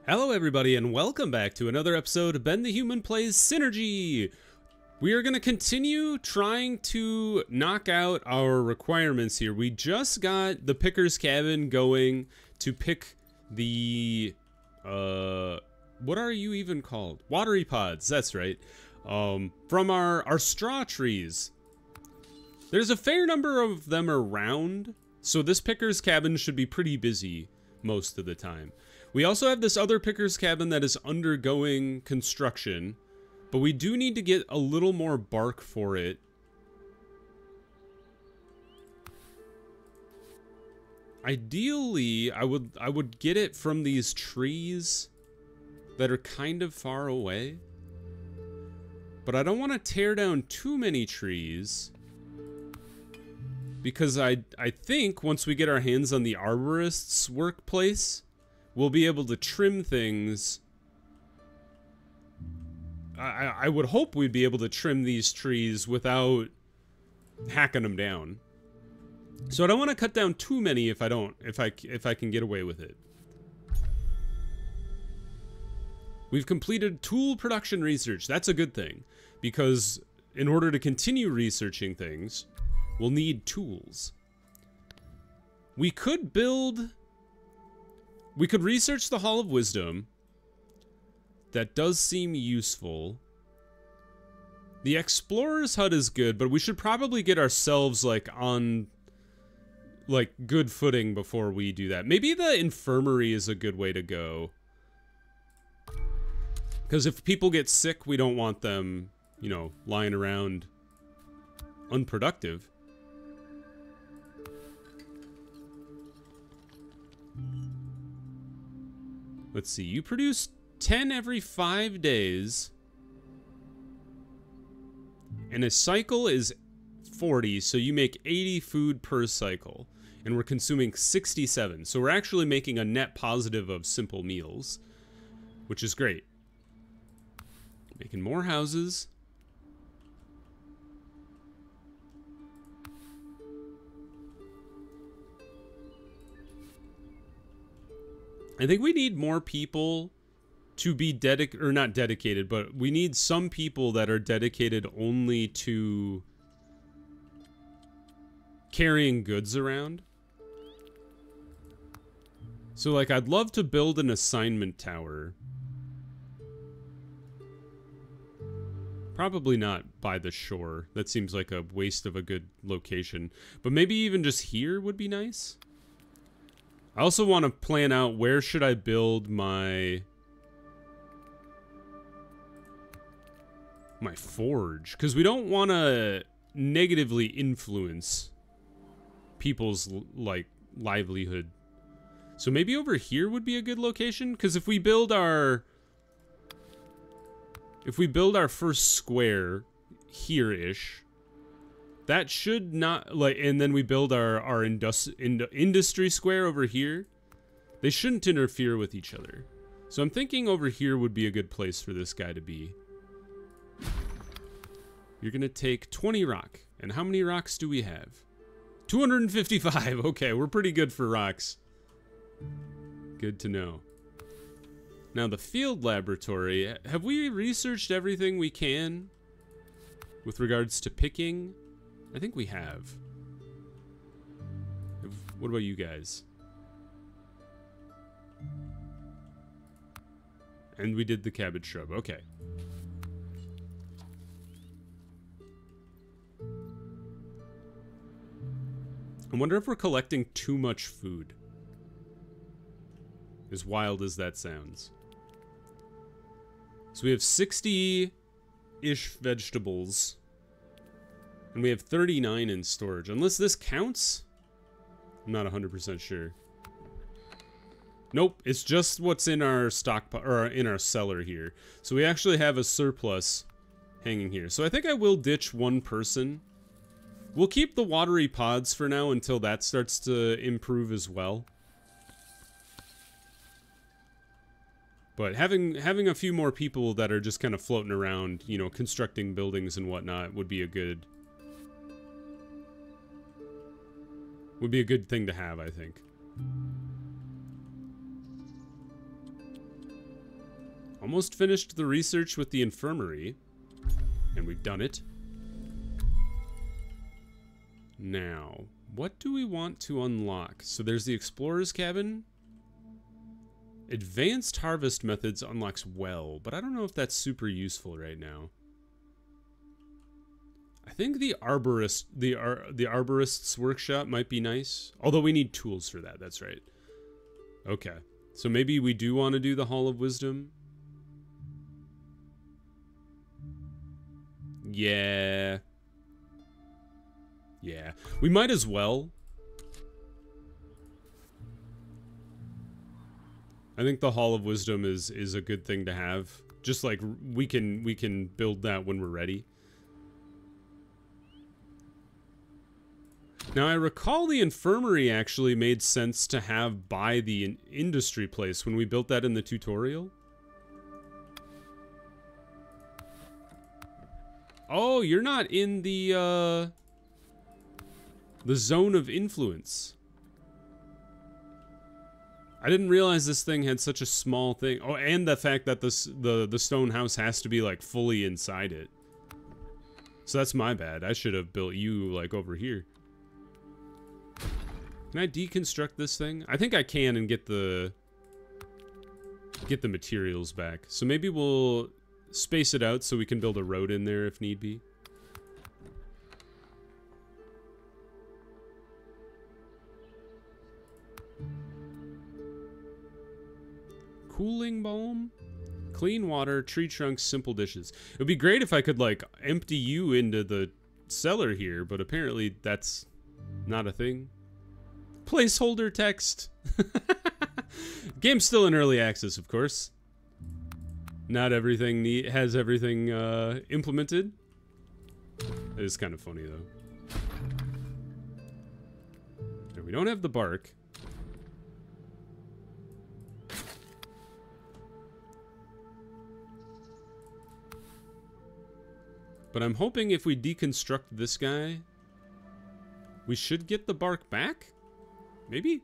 Hello everybody and welcome back to another episode of Ben the Human Plays Synergy! We are going to continue trying to knock out our requirements here. We just got the picker's cabin going to pick the, what are you even called? Watery pods, that's right. From our straw trees. There's a fair number of them around, so this picker's cabin should be pretty busy most of the time. We also have this other picker's cabin that is undergoing construction, but we do need to get a little more bark for it. Ideally, I would get it from these trees that are kind of far away. But I don't want to tear down too many trees, because I think once we get our hands on the arborist's workplace, we'll be able to trim things. I would hope we'd be able to trim these trees without hacking them down. So I don't want to cut down too many if I can get away with it. We've completed tool production research. That's a good thing, because in order to continue researching things, we'll need tools. We could research the Hall of Wisdom. That does seem useful. The Explorer's Hut is good, but we should probably get ourselves, on good footing before we do that. Maybe the Infirmary is a good way to go. Because if people get sick, we don't want them, lying around unproductive. Let's see, you produce 10 every 5 days. And a cycle is 40, so you make 80 food per cycle. And we're consuming 67, so we're actually making a net positive of simple meals, which is great. Making more houses. I think we need more people to be not dedicated, but we need some people that are dedicated only to carrying goods around. So, I'd love to build an assignment tower. Probably not by the shore. That seems like a waste of a good location. But maybe even just here would be nice. I also want to plan out where should I build my forge, because we don't want to negatively influence people's livelihood. So maybe over here would be a good location, because if we build our first square here-ish, that should not, and then we build our industry square over here, they shouldn't interfere with each other. So I'm thinking over here would be a good place for this guy to be. You're gonna take 20 rock. And how many rocks do we have? 255. Okay, we're pretty good for rocks. Good to know. Now the field laboratory, have we researched everything we can with regards to picking? I think we have. What about you guys? And we did the cabbage shrub. Okay. I wonder if we're collecting too much food. As wild as that sounds. So we have 60-ish vegetables. And we have 39 in storage. Unless this counts? I'm not 100% sure. Nope, it's just what's in our or in our cellar here. So we actually have a surplus hanging here. So I think I will ditch one person. We'll keep the watery pods for now until that starts to improve as well. But having a few more people that are just kind of floating around, constructing buildings and whatnot would be a good thing to have, I think. Almost finished the research with the infirmary. And we've done it. Now, what do we want to unlock? So there's the explorer's cabin. Advanced harvest methods unlocks well, but I don't know if that's super useful right now. I think the arborist's workshop might be nice, although we need tools for that. That's right. Okay, so maybe we do want to do the Hall of Wisdom. Yeah, we might as well. I think the Hall of Wisdom is a good thing to have. Just like we can build that when we're ready. Now I recall the infirmary actually made sense to have by the industry place when we built that in the tutorial. Oh, you're not in the zone of influence. I didn't realize this thing had such a small thing. Oh, and the fact that the stone house has to be like fully inside it. So that's my bad. I should have built you like over here. Can I deconstruct this thing? I think I can and get the materials back. So maybe we'll space it out so we can build a road in there if need be. Cooling balm, clean water, tree trunks, simple dishes. It would be great if I could like empty you into the cellar here, but apparently that's not a thing. Placeholder text. Game's still in early access, of course. Not everything has everything implemented. It is kind of funny though. And we don't have the bark. But I'm hoping if we deconstruct this guy, we should get the bark back? Maybe?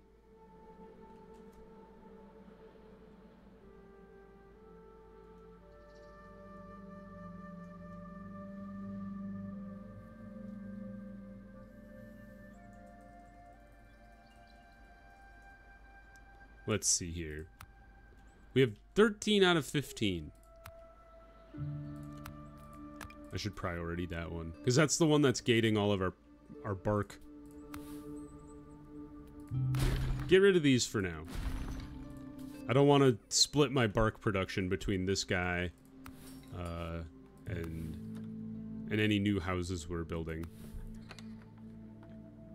Let's see here. We have 13 out of 15. I should priority that one, because that's the one that's gating all of our bark. Get rid of these for now. I don't want to split my bark production between this guy and any new houses we're building.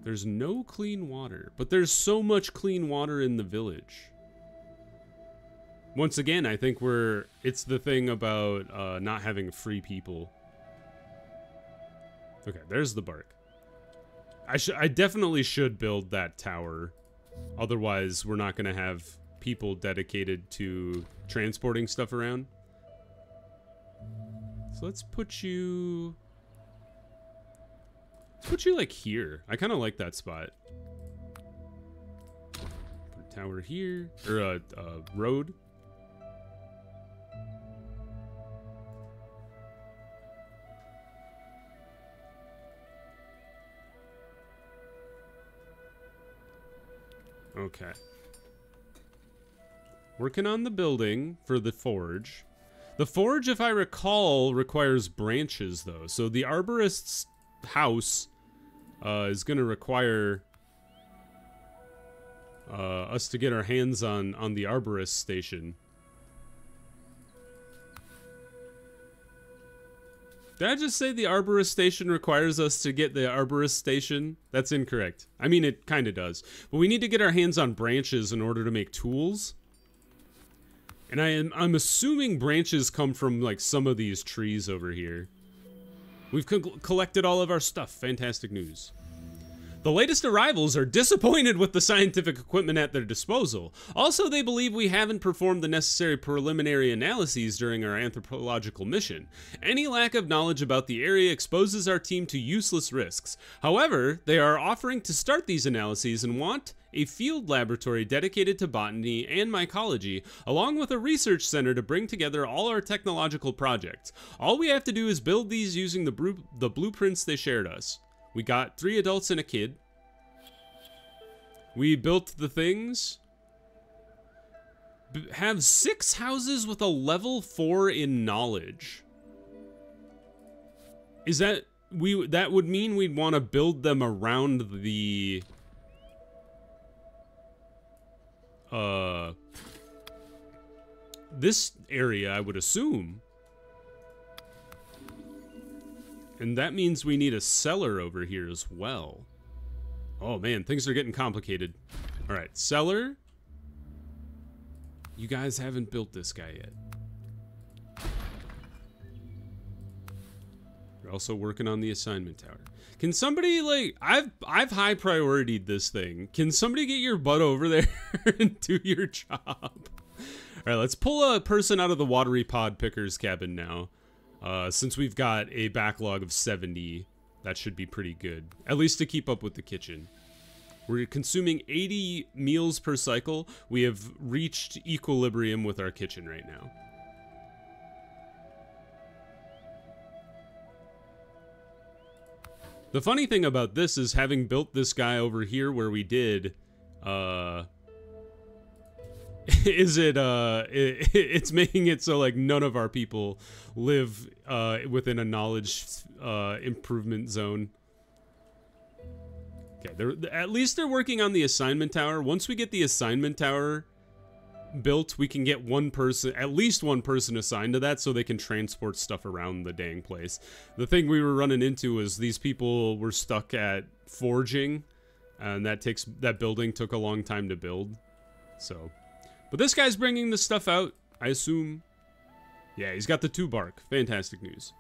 There's no clean water, but there's so much clean water in the village. Once again, I think it's the thing about not having free people. Okay, there's the bark. I definitely should build that tower. Otherwise, we're not going to have people dedicated to transporting stuff around. So let's put you... like here. I kind of like that spot. Put a tower here, or a road. Okay. Working on the building for the forge. The forge, if I recall, requires branches, though. So the arborist's house is going to require us to get our hands on the arborist station. Did I just say the arborist station requires us to get the arborist station? That's incorrect. I mean, it kind of does. But we need to get our hands on branches in order to make tools. And I'm assuming branches come from, like, some of these trees over here. We've collected all of our stuff. Fantastic news. The latest arrivals are disappointed with the scientific equipment at their disposal. Also, they believe we haven't performed the necessary preliminary analyses during our anthropological mission. Any lack of knowledge about the area exposes our team to useless risks. However, they are offering to start these analyses and want a field laboratory dedicated to botany and mycology, along with a research center to bring together all our technological projects. All we have to do is build these using the blueprints they shared us. We got 3 adults and a kid. We built the things. Have 6 houses with a level 4 in knowledge. Is that... that would mean we'd want to build them around the... this area, I would assume. And that means we need a cellar over here as well. Oh man, things are getting complicated. Alright, cellar. You guys haven't built this guy yet. We're also working on the assignment tower. Can somebody, like, I've high prioritied this thing. Can somebody get your butt over there and do your job? Alright, let's pull a person out of the watery pod picker's cabin now. Since we've got a backlog of 70, that should be pretty good. At least to keep up with the kitchen. We're consuming 80 meals per cycle. We have reached equilibrium with our kitchen right now. The funny thing about this is having built this guy over here where we did, it's making it so like none of our people live within a knowledge improvement zone. Okay, at least they're working on the assignment tower. Once we get the assignment tower built, we can get one person, at least one person assigned to that so they can transport stuff around the dang place. The thing we were running into is these people were stuck at forging, and that building took a long time to build. So, but this guy's bringing the stuff out, I assume. Yeah, he's got the 2 bark. Fantastic news.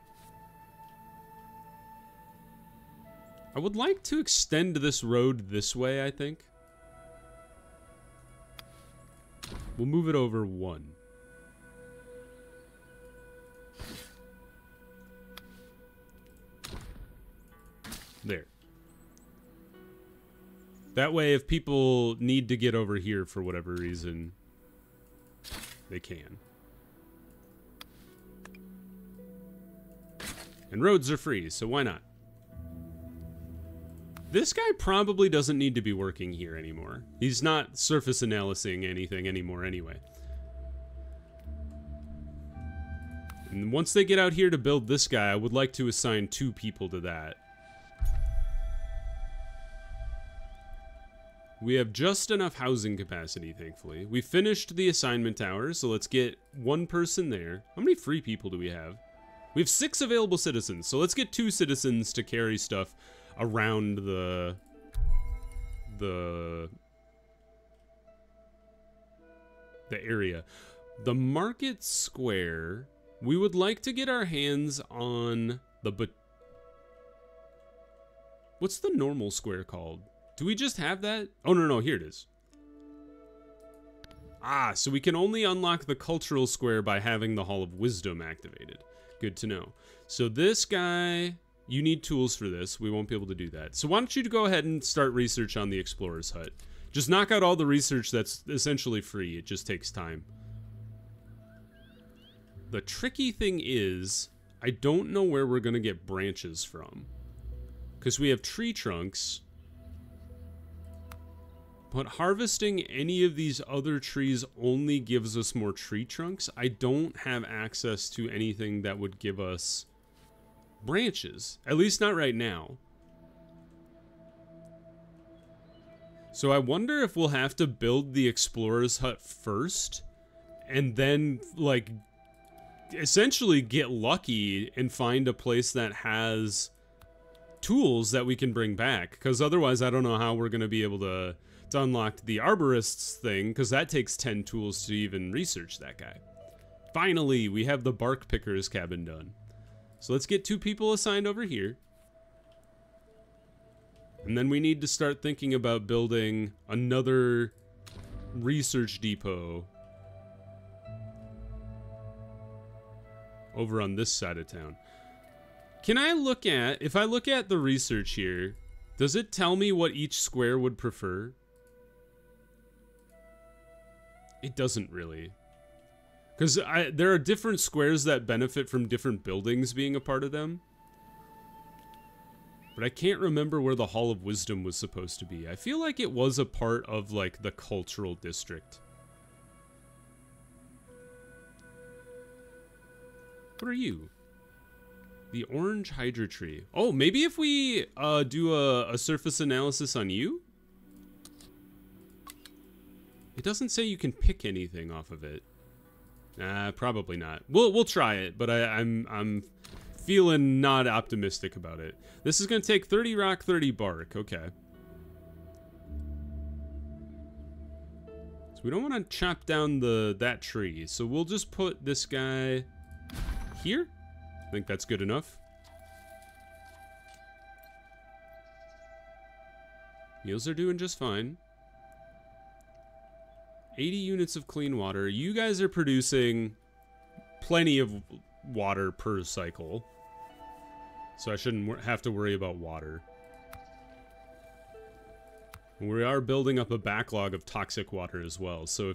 I would like to extend this road this way, I think. We'll move it over 1. There. That way, if people need to get over here for whatever reason, they can. And roads are free, so why not? This guy probably doesn't need to be working here anymore. He's not surface analyzing anything anymore anyway. And once they get out here to build this guy, I would like to assign 2 people to that. We have just enough housing capacity, thankfully. We finished the assignment tower, so let's get 1 person there. How many free people do we have? We have 6 available citizens, so let's get 2 citizens to carry stuff around the area. The market square, we would like to get our hands on the what's the normal square called? Do we just have that? Oh no, here it is. Ah, so we can only unlock the cultural square by having the Hall of Wisdom activated. Good to know. So this guy, you need tools for this. We won't be able to do that. So why don't you go ahead and start research on the Explorer's Hut. Just knock out all the research that's essentially free. It just takes time. The tricky thing is, I don't know where we're going to get branches from. Because we have tree trunks. But harvesting any of these other trees only gives us more tree trunks. I don't have access to anything that would give us branches, at least not right now. So I wonder if we'll have to build the Explorer's Hut first and then like essentially get lucky and find a place that has tools that we can bring back, because otherwise I don't know how we're going to be able to unlock the arborist's thing, because that takes 10 tools to even research that guy. Finally, we have the bark picker's cabin done. So let's get 2 people assigned over here. And then we need to start thinking about building another research depot over on this side of town. Can I look at, if I look at the research here, does it tell me what each square would prefer? It doesn't really. Because there are different squares that benefit from different buildings being a part of them. But I can't remember where the Hall of Wisdom was supposed to be. I feel like it was a part of, like, the cultural district. What are you? The orange hydra tree. Oh, maybe if we do a surface analysis on you? It doesn't say you can pick anything off of it. Nah, probably not. We'll try it, but I'm feeling not optimistic about it. This is gonna take 30 rock, 30 bark. Okay. So we don't want to chop down that tree, so we'll just put this guy here. I think that's good enough. Meals are doing just fine. 80 units of clean water. You guys are producing plenty of water per cycle, so I shouldn't have to worry about water. We are building up a backlog of toxic water as well, so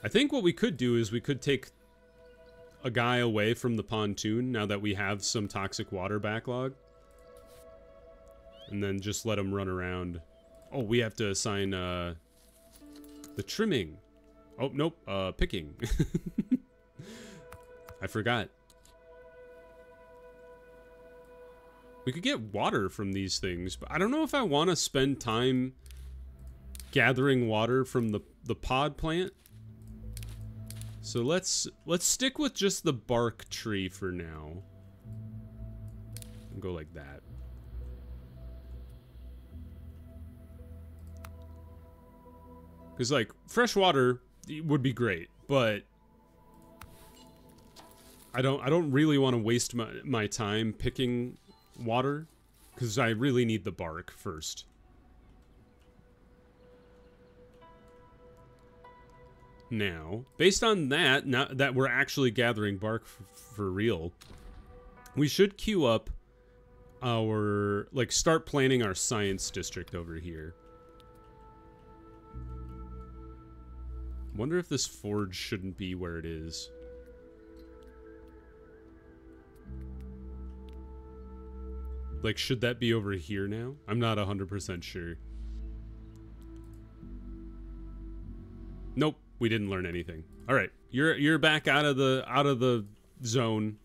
I think what we could do is we could take a guy away from the pontoon now that we have some toxic water backlog, and then just let him run around. Oh, we have to assign the trimming. Oh, nope, picking. I forgot. We could get water from these things, but I don't know if I want to spend time gathering water from the pod plant. So let's stick with just the bark tree for now. And go like that. Because, like, fresh water would be great, but I don't really want to waste my time picking water, because I really need the bark first. Now, based on that, now that we're actually gathering bark for real, we should queue up our, like, start planning our science district over here. Wonder if this forge shouldn't be where it is. Like, should that be over here now? I'm not 100% sure. Nope, we didn't learn anything. All right, you're back out of the zone.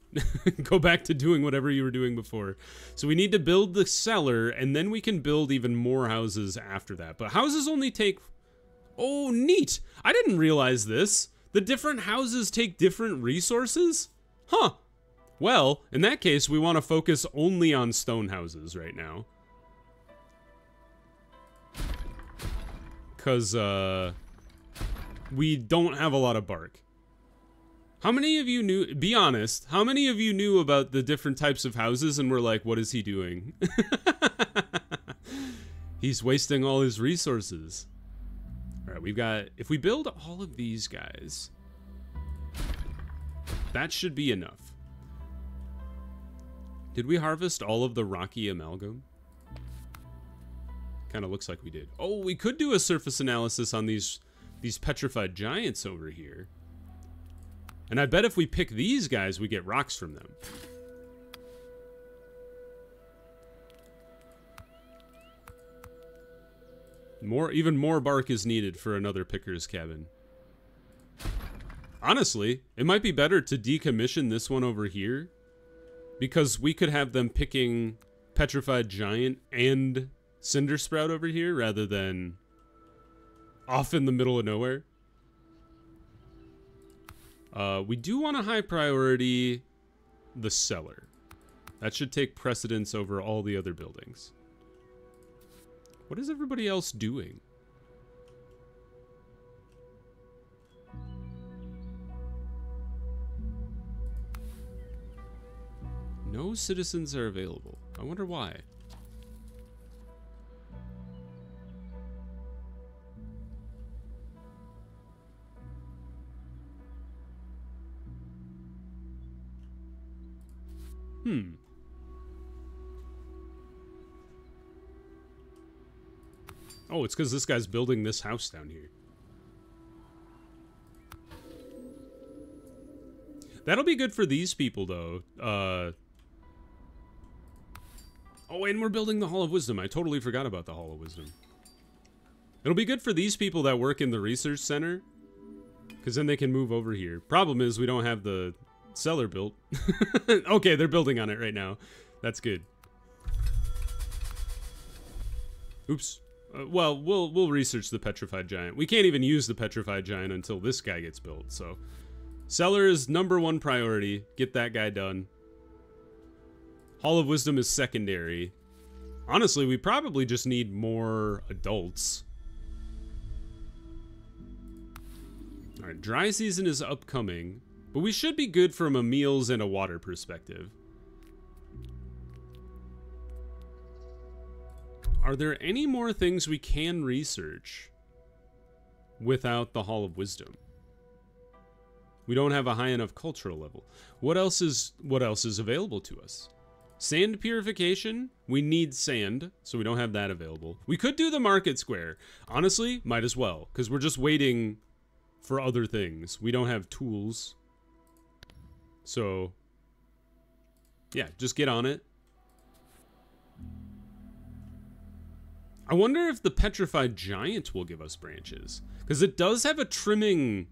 Go back to doing whatever you were doing before. So we need to build the cellar, and then we can build even more houses after that. But houses only take... Oh, neat! I didn't realize this. The different houses take different resources? Huh. Well, in that case, we want to focus only on stone houses right now. Because, we don't have a lot of bark. How many of you knew, be honest, how many of you knew about the different types of houses and were like, what is he doing? He's wasting all his resources. Alright, we've got, if we build all of these guys, that should be enough. Did we harvest all of the rocky amalgam? Kind of looks like we did. Oh, we could do a surface analysis on these petrified giants over here. And I bet if we pick these guys, we get rocks from them. Even more bark is needed for another picker's cabin. Honestly, it might be better to decommission this one over here, because we could have them picking petrified giant and cinder sprout over here rather than off in the middle of nowhere. We do want a high priority the cellar. That should take precedence over all the other buildings. What is everybody else doing? No citizens are available. I wonder why. Oh, it's because this guy's building this house down here. That'll be good for these people, though. Oh, and we're building the Hall of Wisdom. I totally forgot about the Hall of Wisdom. It'll be good for these people that work in the research center, because then they can move over here. Problem is, we don't have the cellar built. Okay, they're building on it right now. That's good. Oops. Well, we'll research the petrified giant. We can't even use the petrified giant until this guy gets built, so... Cellar is #1 priority. Get that guy done. Hall of Wisdom is secondary. Honestly, we probably just need more adults. Alright, dry season is upcoming, but we should be good from a meals and a water perspective. Are there any more things we can research without the Hall of Wisdom? We don't have a high enough cultural level. What else is available to us? Sand purification? We need sand, so we don't have that available. We could do the market square. Honestly, might as well, because we're just waiting for other things. We don't have tools. So, yeah, just get on it. I wonder if the petrified giant will give us branches, because it does have a trimming.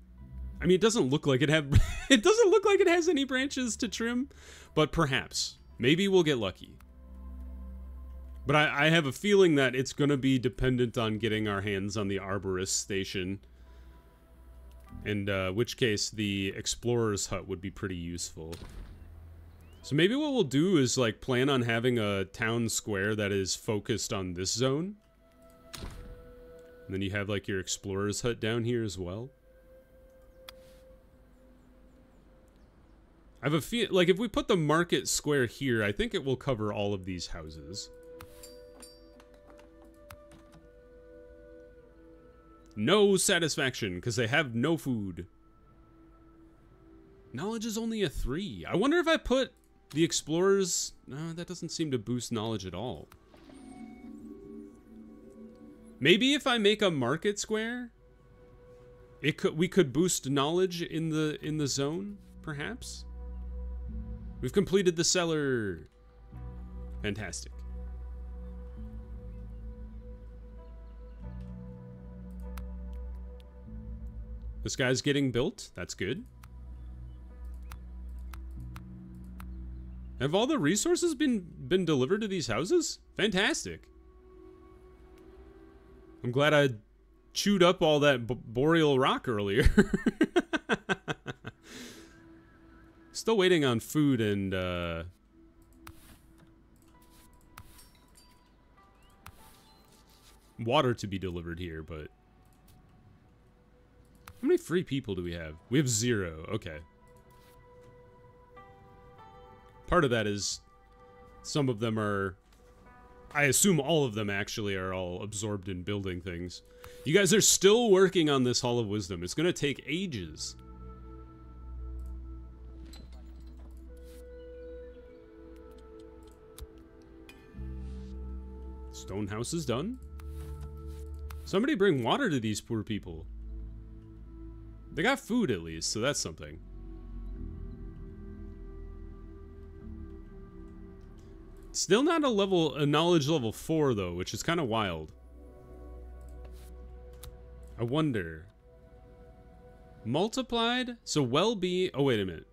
I mean, it doesn't look like it has any branches to trim, but perhaps. Maybe we'll get lucky. But I have a feeling that it's going to be dependent on getting our hands on the arborist station. In which case, the explorer's hut would be pretty useful. So maybe what we'll do is, like, plan on having a town square that is focused on this zone. And then you have, like, your explorer's hut down here as well. I have a feel, like, if we put the market square here, I think it will cover all of these houses. No satisfaction, because they have no food. Knowledge is only a 3. I wonder if I put the explorers... No, that doesn't seem to boost knowledge at all. Maybe if I make a market square, we could boost knowledge in the zone, perhaps? We've completed the cellar. Fantastic. This guy's getting built. That's good. Have all the resources been delivered to these houses? Fantastic. I'm glad I chewed up all that boreal rock earlier. Still waiting on food and water to be delivered here, but how many free people do we have? We have 0. Okay. Part of that is some of them are, I assume all of them actually are all absorbed in building things. You guys are still working on this Hall of Wisdom. It's going to take ages. Stone house is done. Somebody bring water to these poor people. They got food at least, so that's something. Still not a knowledge level 4 though, which is kind of wild. I wonder. Multiplied, so well-being. Oh wait a minute.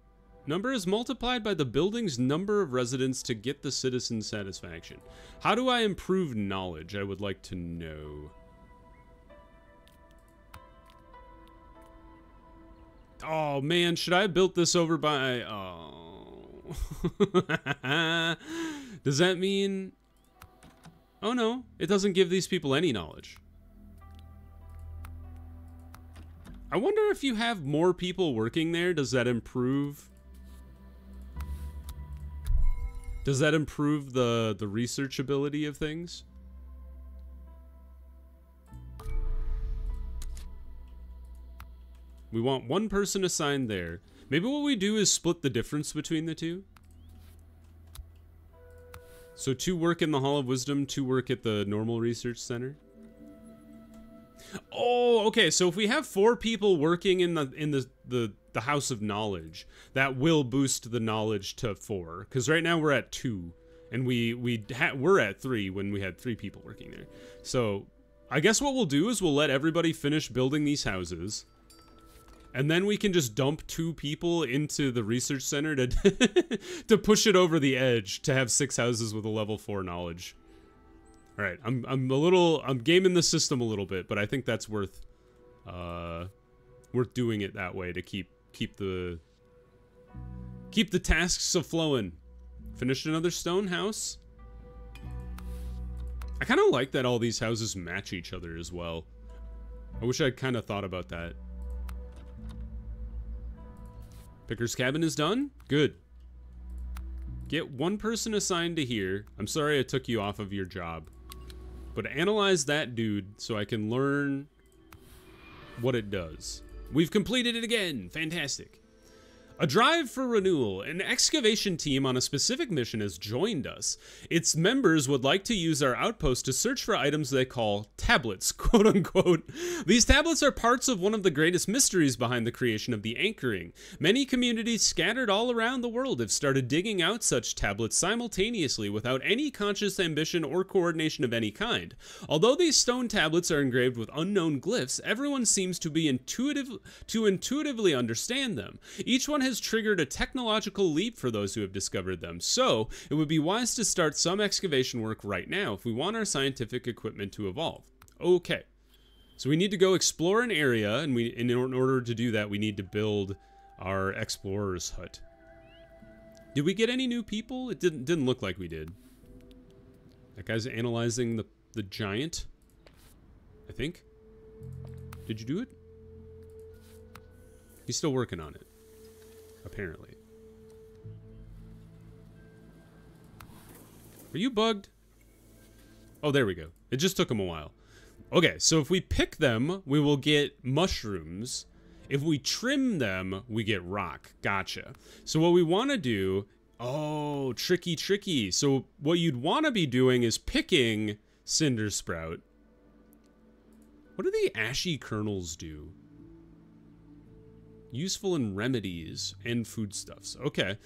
Number is multiplied by the building's number of residents to get the citizen satisfaction. How do I improve knowledge? I would like to know. Oh man, should I have built this over by... Oh. Does that mean... Oh no, it doesn't give these people any knowledge. I wonder if you have more people working there, does that improve... Does that improve the research ability of things? We want one person assigned there. Maybe what we do is split the difference between the two. So 2 work in the Hall of Wisdom, 2 work at the normal research center. Oh, okay. So if we have 4 people working in the house of knowledge, that will boost the knowledge to 4. Because right now we're at 2, and we're at 3 when we had 3 people working there. So I guess what we'll do is we'll let everybody finish building these houses, and then we can just dump 2 people into the research center to to push it over the edge to have 6 houses with a level 4 knowledge. All right, I'm gaming the system a little bit, but I think that's worth doing it that way to keep the tasks a-flowing. Finished another stone house. I kind of like that all these houses match each other as well. I wish I'd kind of thought about that. Picker's cabin is done? Good. Get 1 person assigned to here. I'm sorry I took you off of your job. But analyze that dude so I can learn what it does. We've completed it again. Fantastic. A drive for renewal. An excavation team on a specific mission has joined us. Its members would like to use our outpost to search for items they call tablets, quote unquote. These tablets are parts of one of the greatest mysteries behind the creation of the anchoring. Many communities scattered all around the world have started digging out such tablets simultaneously without any conscious ambition or coordination of any kind. Although these stone tablets are engraved with unknown glyphs, everyone seems to be intuitively understand them. Each one has triggered a technological leap for those who have discovered them, so it would be wise to start some excavation work right now if we want our scientific equipment to evolve. Okay, so we need to go explore an area, and in order to do that, we need to build our explorer's hut. Did we get any new people? It didn't look like we did. That guy's analyzing the giant, I think. Did you do it? He's still working on it. Apparently. Are you bugged? Oh, there we go. It just took him a while. Okay, so if we pick them, we will get mushrooms. If we trim them, we get rock. Gotcha. So what we want to do... Oh, tricky. So what you'd want to be doing is picking Cinder Sprout. What do the ashy kernels do? Useful in remedies and foodstuffs. Okay,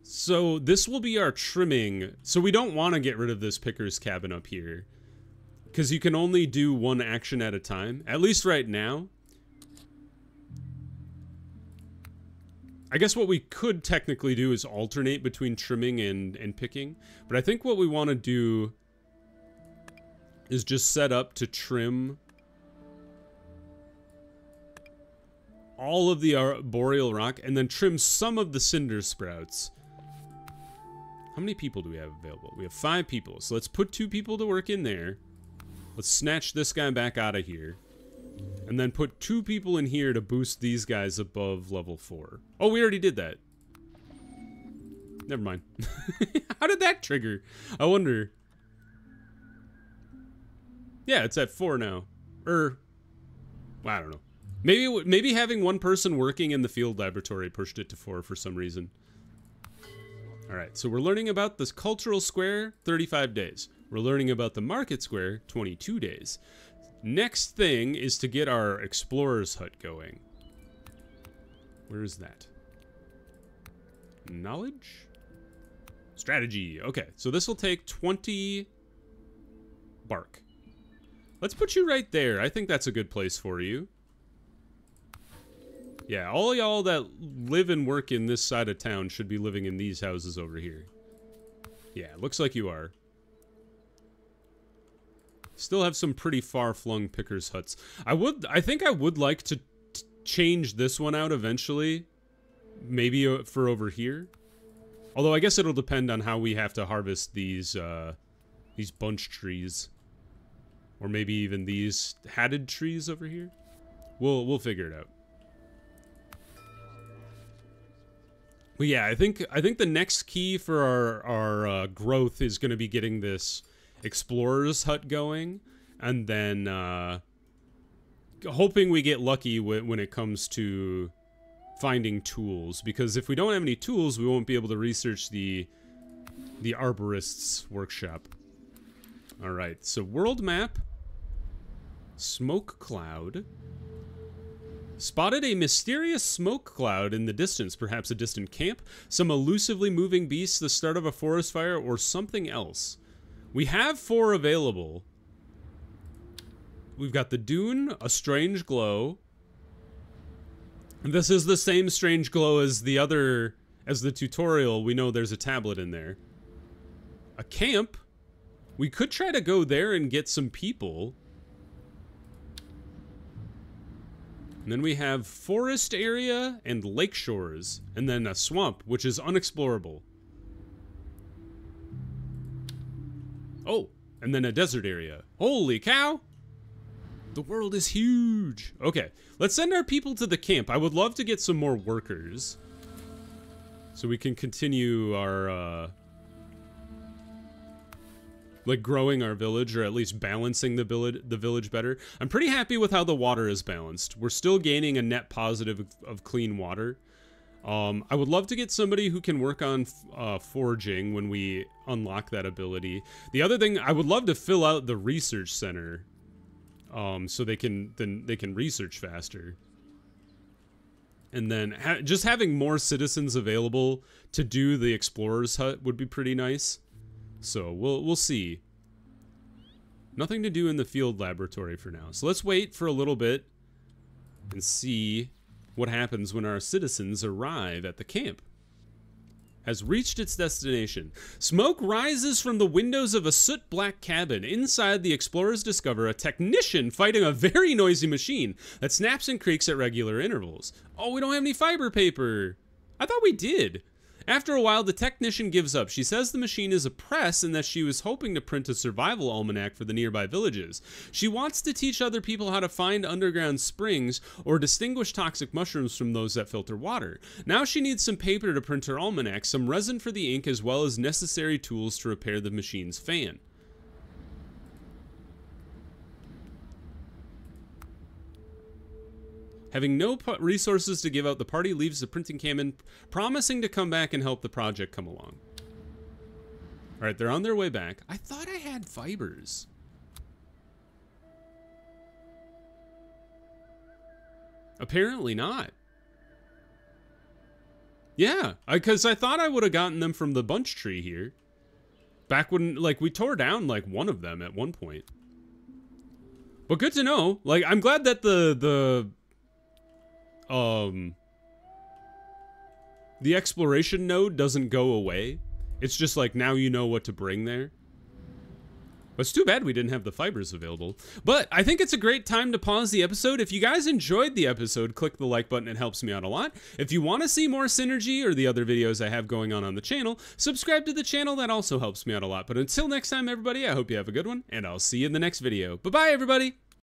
so this will be our trimming. So we don't want to get rid of this picker's cabin up here, because you can only do 1 action at a time, at least right now. I guess what we could technically do is alternate between trimming and picking, but I think what we want to do is just set up to trim all of the boreal rock, and then trim some of the cinder sprouts. How many people do we have available? We have 5 people, so let's put 2 people to work in there. Let's snatch this guy back out of here, and then put 2 people in here to boost these guys above level 4. Oh, we already did that. Never mind. How did that trigger? I wonder. Yeah, it's at 4 now. Well, I don't know. Maybe having 1 person working in the field laboratory pushed it to 4 for some reason. Alright, so we're learning about this cultural square, 35 days. We're learning about the market square, 22 days. Next thing is to get our explorer's hut going. Where is that? Knowledge? Strategy. Okay, so this will take 20 bark. Let's put you right there. I think that's a good place for you. Yeah, all y'all that live and work in this side of town should be living in these houses over here. Yeah, looks like you are. Still have some pretty far-flung pickers' huts. I think I would like to change this one out eventually. Maybe for over here. Although I guess it'll depend on how we have to harvest these bunch trees. Or maybe even these hatted trees over here. We'll figure it out. But yeah, I think the next key for our growth is going to be getting this explorer's hut going, and then hoping we get lucky when it comes to finding tools. Because if we don't have any tools, we won't be able to research the arborist's workshop. All right, so world map. Smoke cloud. Spotted a mysterious smoke cloud in the distance, perhaps a distant camp, some elusively moving beast, the start of a forest fire, or something else. We have 4 available. We've got the dune, a strange glow. This is the same strange glow as the other, as the tutorial. We know there's a tablet in there. A camp. We could try to go there and get some people. And then we have forest area and lake shores, and then a swamp, which is unexplorable. Oh, and then a desert area. Holy cow! The world is huge. Okay, let's send our people to the camp. I would love to get some more workers, so we can continue our, like growing our village, or at least balancing the village better. I'm pretty happy with how the water is balanced. We're still gaining a net positive of clean water. I would love to get somebody who can work on foraging when we unlock that ability. The other thing, I would love to fill out the research center, so they can research faster. And then just having more citizens available to do the explorer's hut would be pretty nice. So we'll see. Nothing to do in the field laboratory for now. So let's wait for a little bit and see what happens when our citizens arrive at the camp. Has reached its destination. Smoke rises from the windows of a soot-black cabin. Inside, the explorers discover a technician fighting a very noisy machine that snaps and creaks at regular intervals. Oh, we don't have any fiber paper. I thought we did. After a while, the technician gives up. She says the machine is a press and that she was hoping to print a survival almanac for the nearby villages. She wants to teach other people how to find underground springs or distinguish toxic mushrooms from those that filter water. Now she needs some paper to print her almanac, some resin for the ink, as well as necessary tools to repair the machine's fan. Having no resources to give out, the party leaves the printing cabin, promising to come back and help the project come along. All right, they're on their way back. I thought I had fibers. Apparently not. Yeah, because I thought I would have gotten them from the bunch tree here. Back when, like, we tore down, like, one of them at one point. But good to know. Like, I'm glad that the exploration node doesn't go away. It's just like, now you know what to bring there. But it's too bad we didn't have the fibers available. But I think it's a great time to pause the episode. If you guys enjoyed the episode, click the like button. It helps me out a lot. If you want to see more Synergy or the other videos I have going on the channel, subscribe to the channel. That also helps me out a lot. But until next time, everybody, I hope you have a good one, and I'll see you in the next video. Bye-bye, everybody!